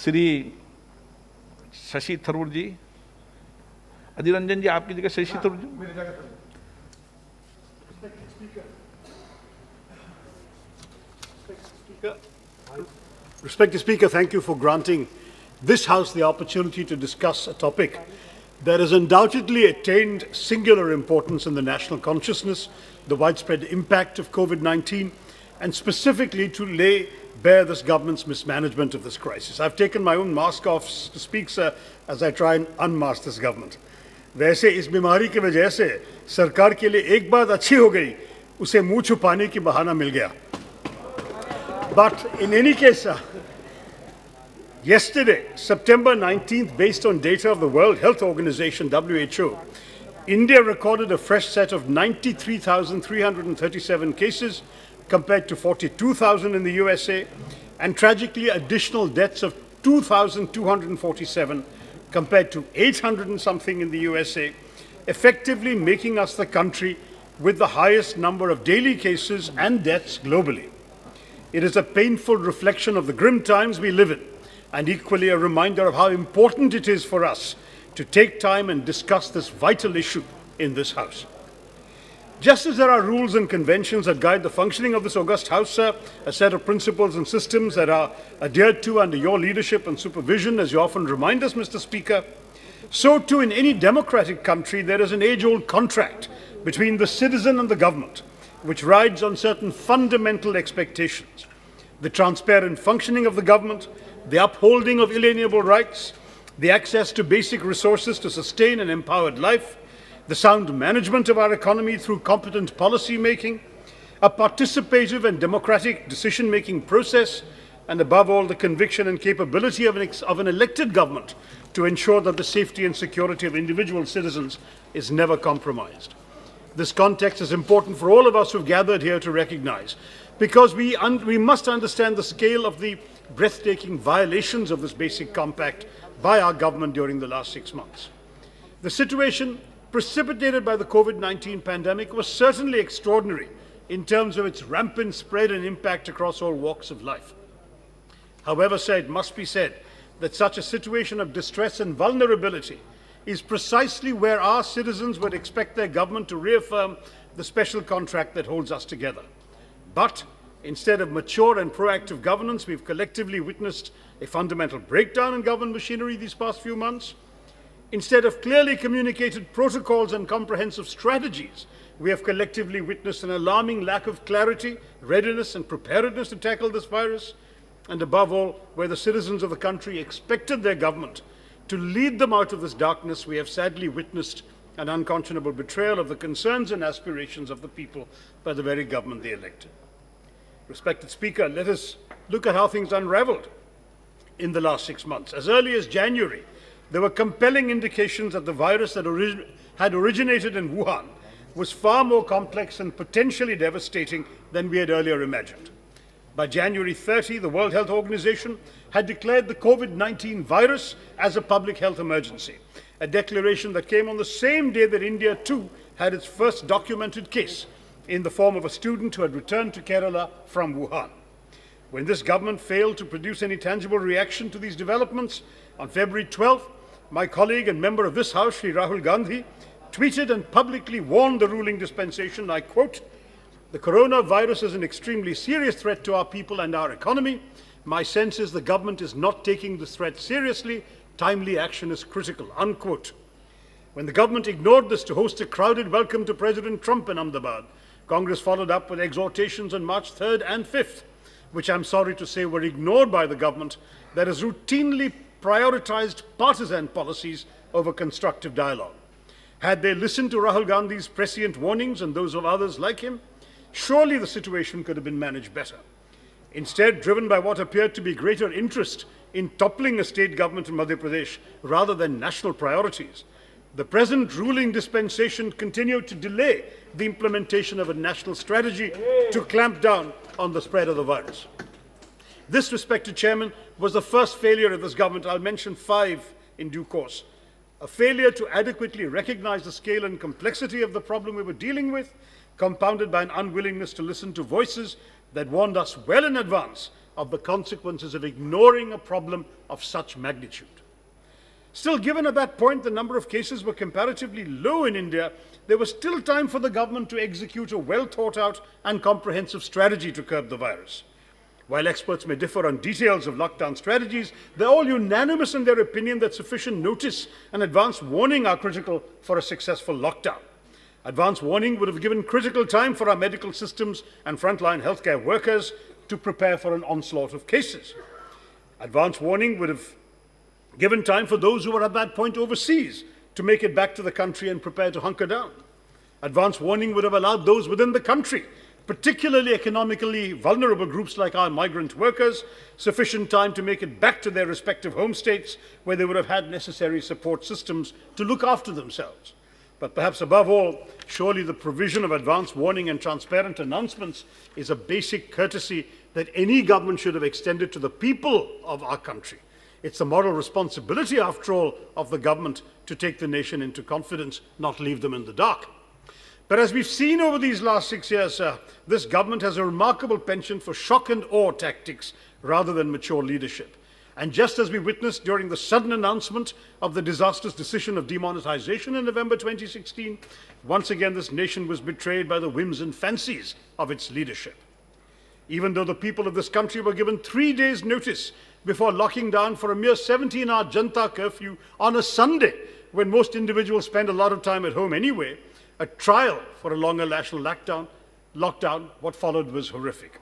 श्री शशि थरूर जी, अधीर रंजन जी आपकी जगह शशि थरूर जी। मेरी जगह Respected Speaker, thank you for granting this House the opportunity to discuss a topic that has undoubtedly attained singular importance in the national consciousness, the widespread impact of COVID-19, and specifically to lay bare this government's mismanagement of this crisis. I've taken my own mask off to speak, sir, as I try and unmask this government. वैसे इस बीमारी की वजह से सरकार के लिए एक बात अच्छी हो गई, उसे मुंह छुपाने की बहाना मिल गया. But in any case, yesterday, September 19th, based on data of the World Health Organization, WHO, India recorded a fresh set of 93,337 cases compared to 42,000 in the USA, and tragically additional deaths of 2,247 compared to 800 and something in the USA, effectively making us the country with the highest number of daily cases and deaths globally. It is a painful reflection of the grim times we live in, and equally a reminder of how important it is for us to take time and discuss this vital issue in this House. Just as there are rules and conventions that guide the functioning of this august House, sir, a set of principles and systems that are adhered to under your leadership and supervision, as you often remind us, Mr. Speaker, so too in any democratic country there is an age-old contract between the citizen and the government, which rides on certain fundamental expectations: the transparent functioning of the government, the upholding of inalienable rights, the access to basic resources to sustain an empowered life, the sound management of our economy through competent policy making, a participative and democratic decision-making process, and above all, the conviction and capability of an elected government to ensure that the safety and security of individual citizens is never compromised. This context is important for all of us who've gathered here to recognize, because we must understand the scale of the breathtaking violations of this basic compact by our government during the last 6 months. The situation precipitated by the COVID-19 pandemic was certainly extraordinary in terms of its rampant spread and impact across all walks of life. However, sir, it must be said that such a situation of distress and vulnerability is precisely where our citizens would expect their government to reaffirm the special contract that holds us together. But instead of mature and proactive governance, we've collectively witnessed a fundamental breakdown in government machinery these past few months. Instead of clearly communicated protocols and comprehensive strategies, we have collectively witnessed an alarming lack of clarity, readiness, and preparedness to tackle this virus. And above all, where the citizens of the country expected their government to lead them out of this darkness, we have sadly witnessed an unconscionable betrayal of the concerns and aspirations of the people by the very government they elected. Respected Speaker, let us look at how things unraveled in the last 6 months. As early as January, there were compelling indications that the virus that had originated in Wuhan was far more complex and potentially devastating than we had earlier imagined. By January 30, the World Health Organization had declared the COVID-19 virus as a public health emergency, a declaration that came on the same day that India too had its first documented case in the form of a student who had returned to Kerala from Wuhan. When this government failed to produce any tangible reaction to these developments, on February 12th, my colleague and member of this House, Shri Rahul Gandhi, tweeted and publicly warned the ruling dispensation, I quote, "The coronavirus is an extremely serious threat to our people and our economy. My sense is the government is not taking this threat seriously. Timely action is critical," unquote. When the government ignored this to host a crowded welcome to President Trump in Ahmedabad, Congress followed up with exhortations on March 3rd and 5th, which I'm sorry to say were ignored by the government that has routinely prioritized partisan policies over constructive dialogue. Had they listened to Rahul Gandhi's prescient warnings and those of others like him, surely the situation could have been managed better. Instead, driven by what appeared to be greater interest in toppling a state government in Madhya Pradesh rather than national priorities, the present ruling dispensation continued to delay the implementation of a national strategy to clamp down on the spread of the virus. This, respected Chairman, was the first failure of this government. I'll mention 5 in due course. A failure to adequately recognize the scale and complexity of the problem we were dealing with, compounded by an unwillingness to listen to voices that warned us well in advance of the consequences of ignoring a problem of such magnitude. Still, given at that point the number of cases were comparatively low in India, there was still time for the government to execute a well thought out and comprehensive strategy to curb the virus. While experts may differ on details of lockdown strategies, they're all unanimous in their opinion that sufficient notice and advance warning are critical for a successful lockdown. Advance warning would have given critical time for our medical systems and frontline healthcare workers to prepare for an onslaught of cases. Advance warning would have given time for those who were at that point overseas to make it back to the country and prepare to hunker down. Advance warning would have allowed those within the country, particularly economically vulnerable groups like our migrant workers, sufficient time to make it back to their respective home states where they would have had necessary support systems to look after themselves. But perhaps above all, surely the provision of advance warning and transparent announcements is a basic courtesy that any government should have extended to the people of our country. It's the moral responsibility, after all, of the government to take the nation into confidence, not leave them in the dark. But as we've seen over these last 6 years, this government has a remarkable penchant for shock and awe tactics rather than mature leadership. And just as we witnessed during the sudden announcement of the disastrous decision of demonetization in November 2016, once again this nation was betrayed by the whims and fancies of its leadership. Even though the people of this country were given 3 days' notice before locking down for a mere 17-hour Janta curfew on a Sunday, when most individuals spend a lot of time at home anyway, a trial for a longer national lockdown, what followed was horrific.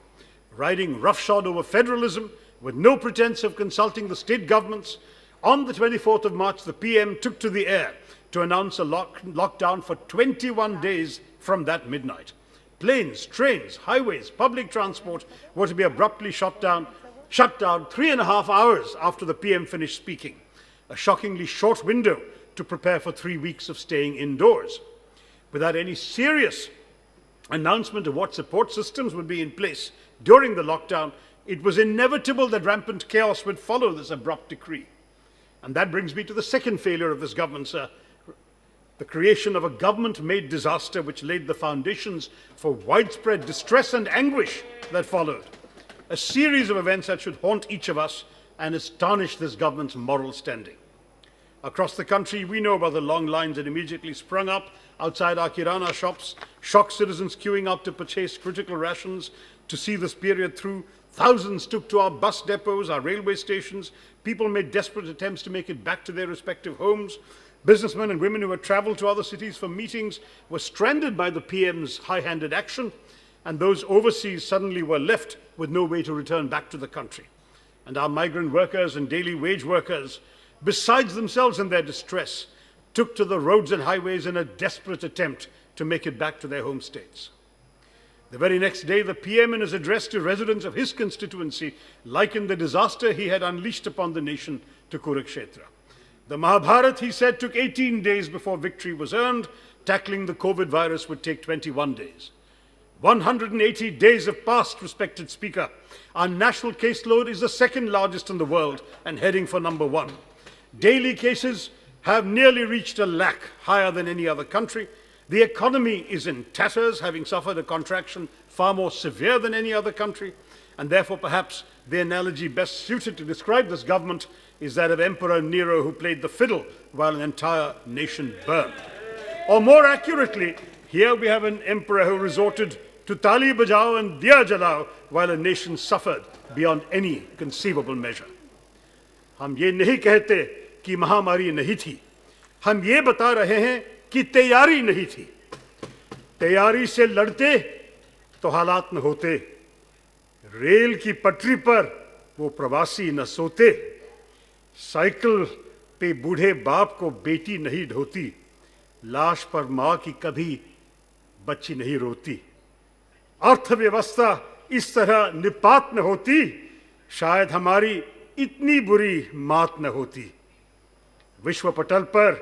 Riding roughshod over federalism, with no pretense of consulting the state governments, on the 24th of March, the PM took to the air to announce a lockdown for 21 days from that midnight. Planes, trains, highways, public transport were to be abruptly shut down 3.5 hours after the PM finished speaking, a shockingly short window to prepare for 3 weeks of staying indoors. Without any serious announcement of what support systems would be in place during the lockdown, it was inevitable that rampant chaos would follow this abrupt decree. And that brings me to the second failure of this government, sir. The creation of a government-made disaster which laid the foundations for widespread distress and anguish that followed. A series of events that should haunt each of us and astonish this government's moral standing. Across the country, we know about the long lines that immediately sprung up outside our kirana shops, shocked citizens queuing up to purchase critical rations. To see this period through, thousands took to our bus depots, our railway stations. People made desperate attempts to make it back to their respective homes. Businessmen and women who had traveled to other cities for meetings were stranded by the PM's high-handed action, and those overseas suddenly were left with no way to return back to the country. And our migrant workers and daily wage workers, besides themselves in their distress, took to the roads and highways in a desperate attempt to make it back to their home states. The very next day, the PM, in his address to residents of his constituency, likened the disaster he had unleashed upon the nation to Kurukshetra. The Mahabharata, he said, took 18 days before victory was earned. Tackling the COVID virus would take 21 days. 180 days have passed, respected Speaker. Our national caseload is the second largest in the world and heading for number 1. Daily cases have nearly reached 1 lakh, higher than any other country. The economy is in tatters, having suffered a contraction far more severe than any other country. And therefore, perhaps the analogy best suited to describe this government is that of Emperor Nero, who played the fiddle while an entire nation burned. Or more accurately, here we have an emperor who resorted to tali bajao and diya jalao while a nation suffered beyond any conceivable measure. हम ये नहीं कहते कि महामारी नहीं थी, हम ये बता रहे हैं कि तैयारी नहीं थी। तैयारी से लड़ते तो हालात न होते, रेल की पटरी पर वो प्रवासी न सोते, साइकिल पे बूढ़े बाप को बेटी नहीं ढोती, लाश पर माँ की कभी बच्ची नहीं रोती। अर्थव्यवस्था इस तरह निपात न होती, शायद हमारी इतनी बुरी मात न होती। विश्व पटल पर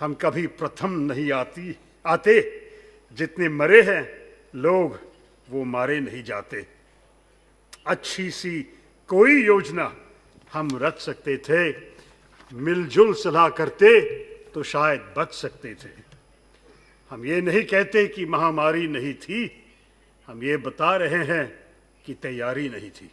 हम कभी प्रथम नहीं आते, जितने मरे हैं लोग वो मारे नहीं जाते। अच्छी सी कोई योजना हम रच सकते थे, मिलजुल सलाह करते तो शायद बच सकते थे। हम ये नहीं कहते कि महामारी नहीं थी, हम ये बता रहे हैं कि तैयारी नहीं थी।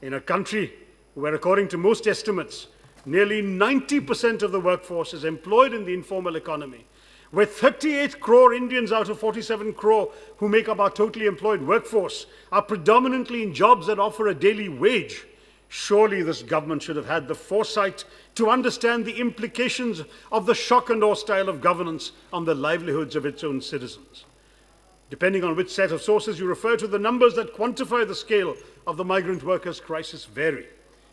In a country where, according to most estimates, nearly 90% of the workforce is employed in the informal economy, where 38 crore Indians out of 47 crore who make up our totally employed workforce are predominantly in jobs that offer a daily wage, surely this government should have had the foresight to understand the implications of the shock and awe style of governance on the livelihoods of its own citizens. Depending on which set of sources you refer to, the numbers that quantify the scale of the migrant workers' crisis vary.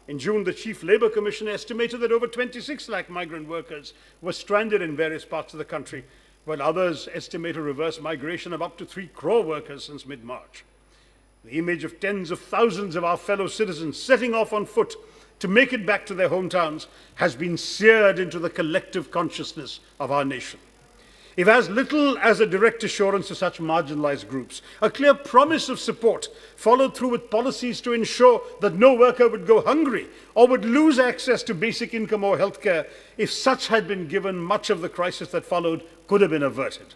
In June, the Chief Labour Commissioner estimated that over 26 lakh migrant workers were stranded in various parts of the country, while others estimate a reverse migration of up to 3 crore workers since mid-March. The image of tens of thousands of our fellow citizens setting off on foot to make it back to their hometowns has been seared into the collective consciousness of our nation. If as little as a direct assurance to such marginalized groups, a clear promise of support followed through with policies to ensure that no worker would go hungry or would lose access to basic income or healthcare, if such had been given, much of the crisis that followed could have been averted.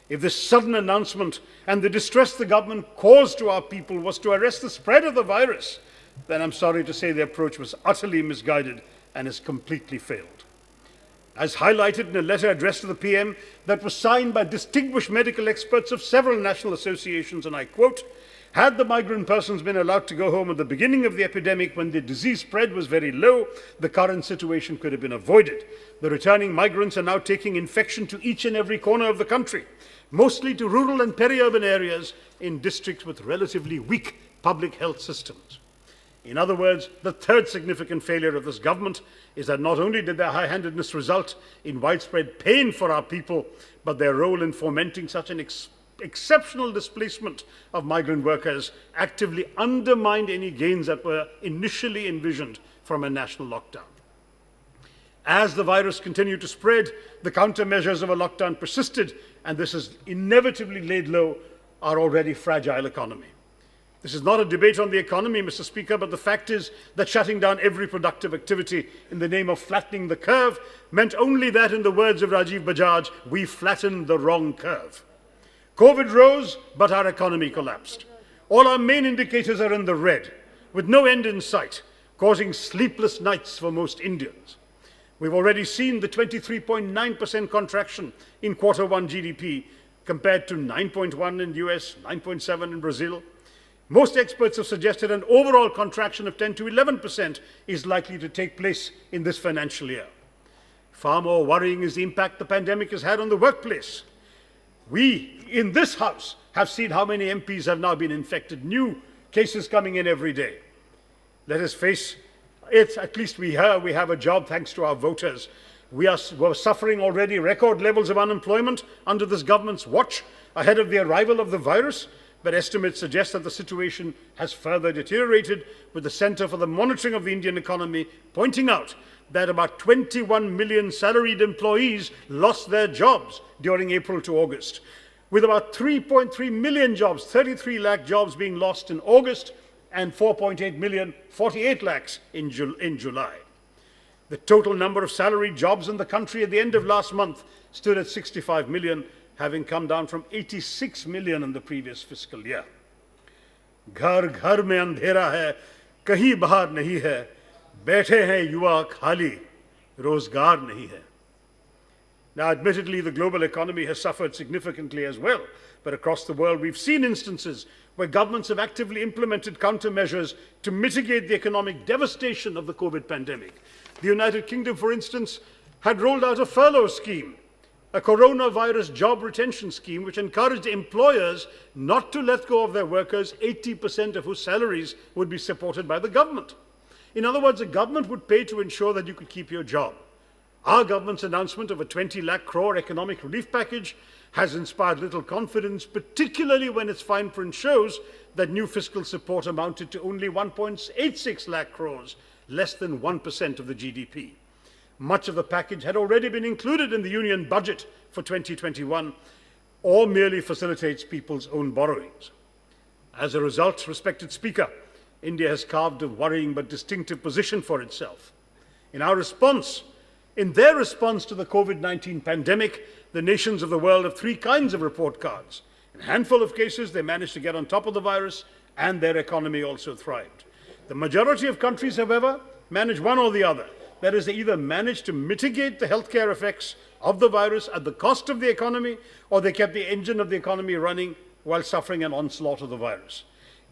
If this sudden announcement and the distress the government caused to our people was to arrest the spread of the virus, then I'm sorry to say the approach was utterly misguided and has completely failed. As highlighted in a letter addressed to the PM that was signed by distinguished medical experts of several national associations, and I quote, "Had the migrant persons been allowed to go home at the beginning of the epidemic when the disease spread was very low, the current situation could have been avoided. The returning migrants are now taking infection to each and every corner of the country, mostly to rural and peri-urban areas in districts with relatively weak public health systems." In other words, the third significant failure of this government is that not only did their high-handedness result in widespread pain for our people, but their role in fomenting such an exceptional displacement of migrant workers actively undermined any gains that were initially envisioned from a national lockdown. As the virus continued to spread, the countermeasures of a lockdown persisted, and this has inevitably laid low our already fragile economy. This is not a debate on the economy, Mr. Speaker, but the fact is that shutting down every productive activity in the name of flattening the curve meant only that, in the words of Rajiv Bajaj, we flattened the wrong curve. COVID rose, but our economy collapsed. All our main indicators are in the red, with no end in sight, causing sleepless nights for most Indians. We've already seen the 23.9% contraction in Q1 GDP, compared to 9.1 in US, 9.7 in Brazil. Most experts have suggested an overall contraction of 10 to 11% is likely to take place in this financial year. Far more worrying is the impact the pandemic has had on the workplace. We, in this House, have seen how many MPs have now been infected, new cases coming in every day. Let us face it, at least we have a job thanks to our voters. We're suffering already record levels of unemployment under this government's watch ahead of the arrival of the virus. But estimates suggest that the situation has further deteriorated, with the Centre for the Monitoring of the Indian Economy pointing out that about 21 million salaried employees lost their jobs during April to August, with about 3.3 million jobs, 33 lakh jobs being lost in August, and 4.8 million, 48 lakhs in July. The total number of salaried jobs in the country at the end of last month stood at 65 million, having come down from 86 million in the previous fiscal year. घर घर में अंधेरा है, कहीं बाहर नहीं है, बैठे हैं युवा खाली, रोजगार नहीं है. Now, admittedly, the global economy has suffered significantly as well, but across the world we've seen instances where governments have actively implemented countermeasures to mitigate the economic devastation of the COVID pandemic. The United Kingdom, for instance, had rolled out a furlough scheme, a coronavirus job retention scheme which encouraged employers not to let go of their workers, 80% of whose salaries would be supported by the government. In other words, the government would pay to ensure that you could keep your job. Our government's announcement of a 20 lakh crore economic relief package has inspired little confidence, particularly when its fine print shows that new fiscal support amounted to only 1.86 lakh crores, less than 1% of the GDP. Much of the package had already been included in the union budget for 2021, or merely facilitates people's own borrowings. As a result, respected Speaker, India has carved a worrying but distinctive position for itself. In their response to the COVID-19 pandemic, the nations of the world have three kinds of report cards. In a handful of cases, they managed to get on top of the virus, and their economy also thrived. The majority of countries, however, manage one or the other. That is, they either manage to mitigate the healthcare effects of the virus at the cost of the economy, or they kept the engine of the economy running while suffering an onslaught of the virus.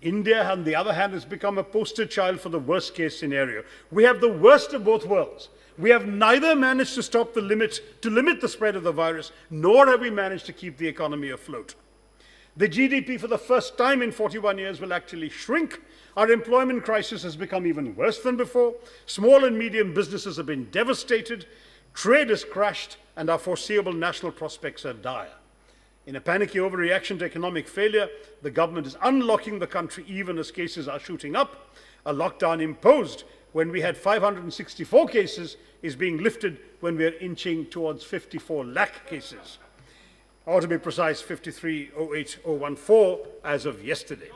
India, on the other hand, has become a poster child for the worst case scenario. We have the worst of both worlds. We have neither managed to limit the spread of the virus, nor have we managed to keep the economy afloat. The GDP for the first time in 41 years will actually shrink. Our employment crisis has become even worse than before. Small and medium businesses have been devastated. Trade has crashed, and our foreseeable national prospects are dire. In a panicky overreaction to economic failure, the government is unlocking the country even as cases are shooting up. A lockdown imposed when we had 564 cases is being lifted when we are inching towards 54 lakh cases. Or to be precise, 53,08014 as of yesterday.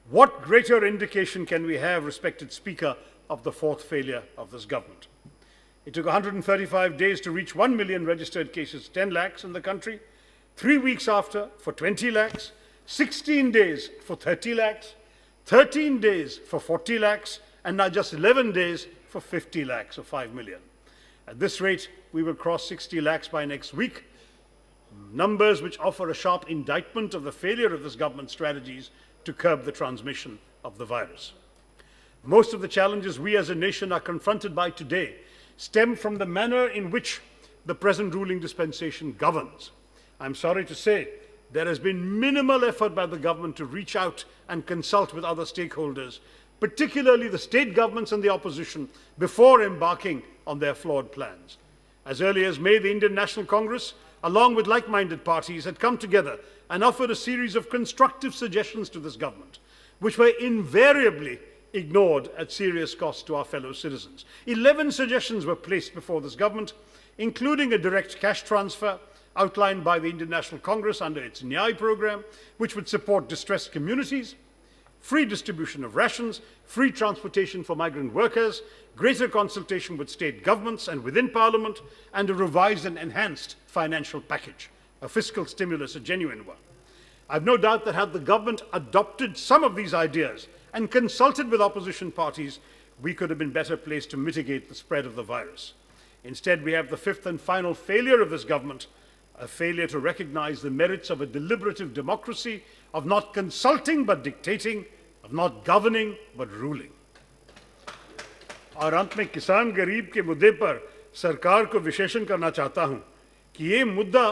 What greater indication can we have, respected Speaker, of the fourth failure of this government? It took 135 days to reach 1 million registered cases, 10 lakhs in the country, 3 weeks after for 20 lakhs, 16 days for 30 lakhs, 13 days for 40 lakhs, and now just 11 days for 50 lakhs, or 5 million. At this rate, we will cross 60 lakhs by next week, numbers which offer a sharp indictment of the failure of this government's strategies to curb the transmission of the virus. Most of the challenges we as a nation are confronted by today stem from the manner in which the present ruling dispensation governs. I'm sorry to say there has been minimal effort by the government to reach out and consult with other stakeholders, particularly the state governments and the opposition, before embarking on their flawed plans. As early as May, the Indian National Congress, along with like-minded parties, had come together and offered a series of constructive suggestions to this government, which were invariably ignored at serious cost to our fellow citizens. 11 suggestions were placed before this government, including a direct cash transfer outlined by the Indian National Congress under its Nyay program, which would support distressed communities, free distribution of rations, free transportation for migrant workers, greater consultation with state governments and within Parliament, and a revised and enhanced financial package, a fiscal stimulus, a genuine one. I've no doubt that had the government adopted some of these ideas and consulted with opposition parties, we could have been better placed to mitigate the spread of the virus. Instead, we have the fifth and final failure of this government, a failure to recognize the merits of a deliberative democracy, of not consulting but dictating, of not governing but ruling. और अंत में किसान गरीब के मुद्दे पर सरकार को विशेषण करना चाहता हूं कि ये मुद्दा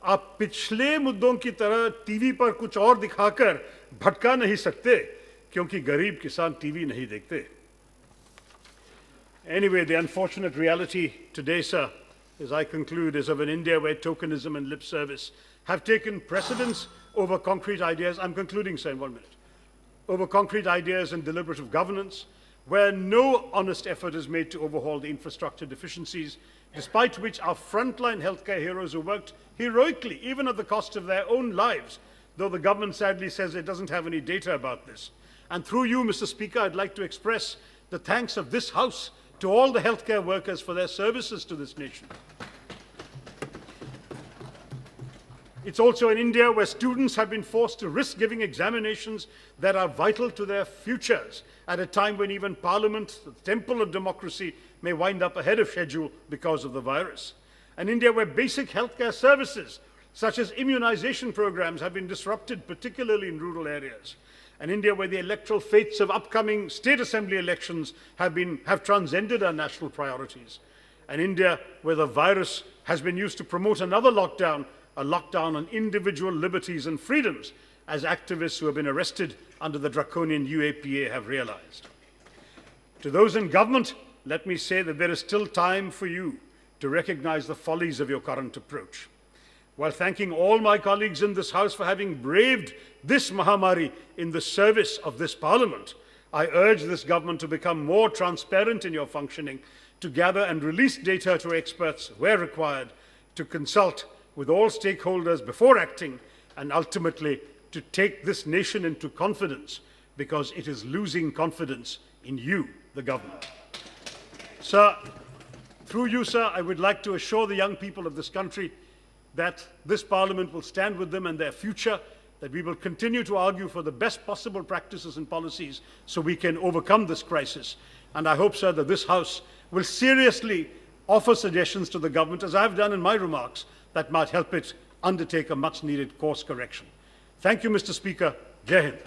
आप पिछले मुद्दों की तरह टीवी पर कुछ और दिखाकर भटका नहीं सकते, क्योंकि गरीब किसान टीवी नहीं देखते. Anyway, the unfortunate reality today, sir, as I conclude, is of an India where tokenism and lip service have taken precedence over concrete ideas. I'm concluding, sir, in 1 minute. Over concrete ideas and deliberative governance, where no honest effort is made to overhaul the infrastructure deficiencies, despite which our frontline healthcare heroes who worked heroically, even at the cost of their own lives, though the government sadly says it doesn't have any data about this. And through you, Mr. Speaker, I'd like to express the thanks of this House to all the healthcare workers for their services to this nation. It's also in India where students have been forced to risk giving examinations that are vital to their futures at a time when even Parliament, the temple of democracy, may wind up ahead of schedule because of the virus. An India where basic healthcare services, such as immunization programs, have been disrupted, particularly in rural areas. An India where the electoral fates of upcoming state assembly elections have transcended our national priorities. An India where the virus has been used to promote another lockdown, a lockdown on individual liberties and freedoms, as activists who have been arrested under the draconian UAPA have realized. To those in government, let me say that there is still time for you to recognize the follies of your current approach. While thanking all my colleagues in this House for having braved this Mahamari in the service of this Parliament, I urge this government to become more transparent in your functioning, to gather and release data to experts where required, to consult with all stakeholders before acting, and ultimately to take this nation into confidence, because it is losing confidence in you, the government. Sir, through you, sir, I would like to assure the young people of this country that this Parliament will stand with them and their future, that we will continue to argue for the best possible practices and policies so we can overcome this crisis. And I hope, sir, that this House will seriously offer suggestions to the government, as I've done in my remarks, that might help it undertake a much-needed course correction. Thank you, Mr. Speaker. Jai Hind.